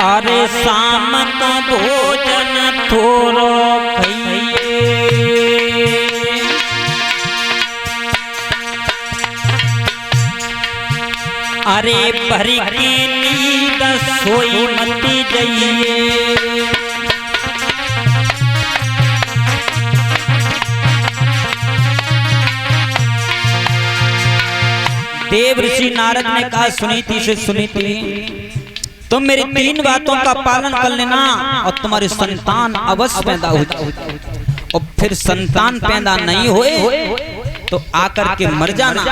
अरे शाम को भोजन थोरो खाइए, अरे भरी की नींद सोई मती जाइए। देव ऋषि नारद ने कहा सुनीति से, सुनीति तुम मेरी 3 बातों का पालन कर लेना और तुम्हारी संतान अवश्य पैदा हो जाए, और फिर संतान पैदा नहीं होए तो आकर के मर जाना।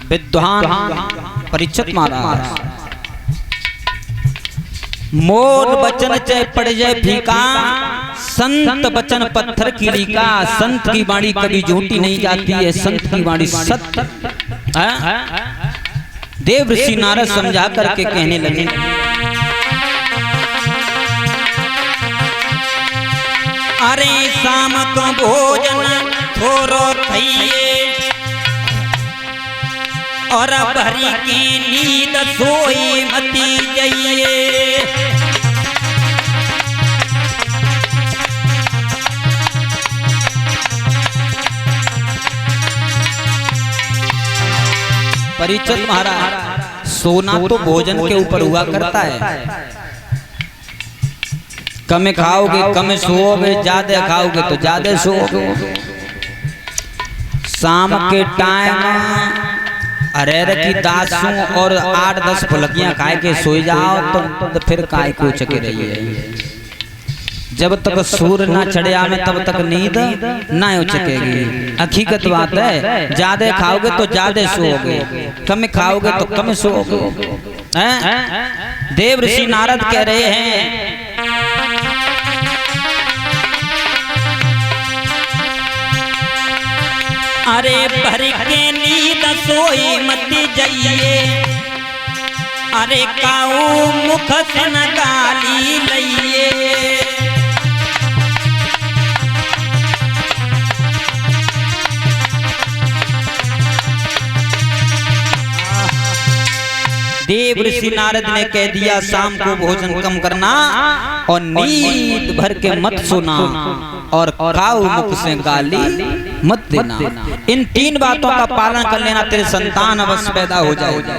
विद्वान परीक्षित महाराज, मोर बचन चाहे पड़ जाए फीका, संत बचन पत्थर की लीका। संत की वाणी कभी झूठी नहीं जाती है, संत की वाणी सत्य। देव ऋषि नारद समझा करके कहने लगे, अरे शाम को भोजन थोरो खाइए, और भरी की नींद सोई मती जाइए। परीक्षित महाराज, सोना तो भोजन के ऊपर हुआ करता है। कम खाओगे कम सोओगे, ज्यादा खाओगे तो ज्यादा सोओगे। शाम के टाइम अरेर की दासू और 8-10 फुलकियां खाए के सोई जाओ तो फिर काय को चके रही है। जब तक सूर्य ना चढ़े आवे तब तक नींद ना उचकेगी। हकीकत बात है, ज्यादा खाओगे तो ज्यादा सोओगे, कम खाओगे तो कम सोओगे। देव ऋषि नारद कह रहे हैं, अरे भर के नींद सोई मती जाइए, अरे काऊ मुख से न गाली लइए। देव ऋषि नारद ने कह दिया शाम को भोजन कम करना और नींद भर के मत सोना, और काऊ मुख से गाली मत देना। इन 3 बातों का पालन कर लेना, तेरे संतान अवश्य पैदा हो जाएगा।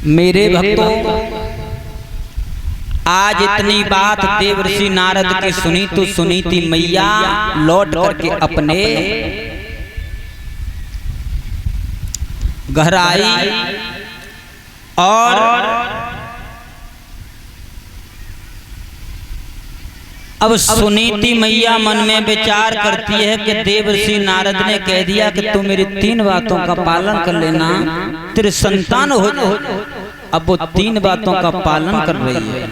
मेरे भक्तों, आज इतनी बात देव ऋषि नारद की सुनी तो सुनीति मैया लौट करके अपने घर आई, और अब सुनीति मैया मन में विचार करती है कि देव ऋषि नारद ने कह दिया कि तू मेरी 3 बातों का पालन कर लेना, तेरे संतान हो जाए। अब वो 3 बातों का पालन कर रही है।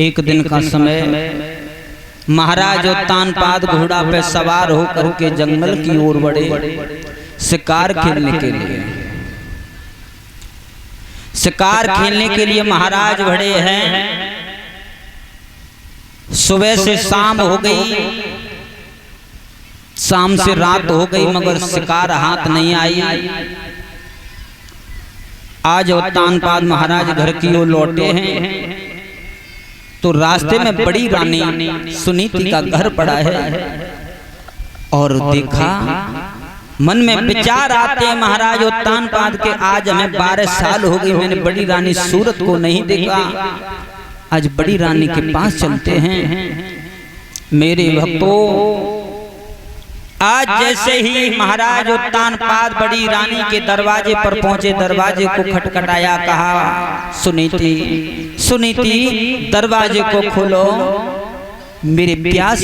एक दिन का समय, महाराज उत्तानपाद घोड़ा पे सवार होकर के जंगल की ओर बढ़े शिकार खेलने के लिए। शिकार खेलने के लिए महाराज बढ़े हैं। सुबह से शाम हो गई, शाम से रात हो गई, मगर शिकार हाथ नहीं आई। आज उत्तानपाद महाराज घर की ओर लौटे हैं तो रास्ते में बड़ी रानी सुनीति का घर पड़ा है, और देखा, मन में विचार आते हैं महाराज उत्तानपाद के, आज हमें 12 साल हो गई, मैंने बड़ी रानी सूरत को नहीं देखा, आज बड़ी रानी के पास चलते हैं। मेरे भक्तों, आज जैसे ही महाराज उत्तानपाद बड़ी रानी के दरवाजे पर पहुंचे, दरवाजे को खटखटाया, कहा सुनीति, सुनीति दरवाजे को खोलो, मेरे प्यास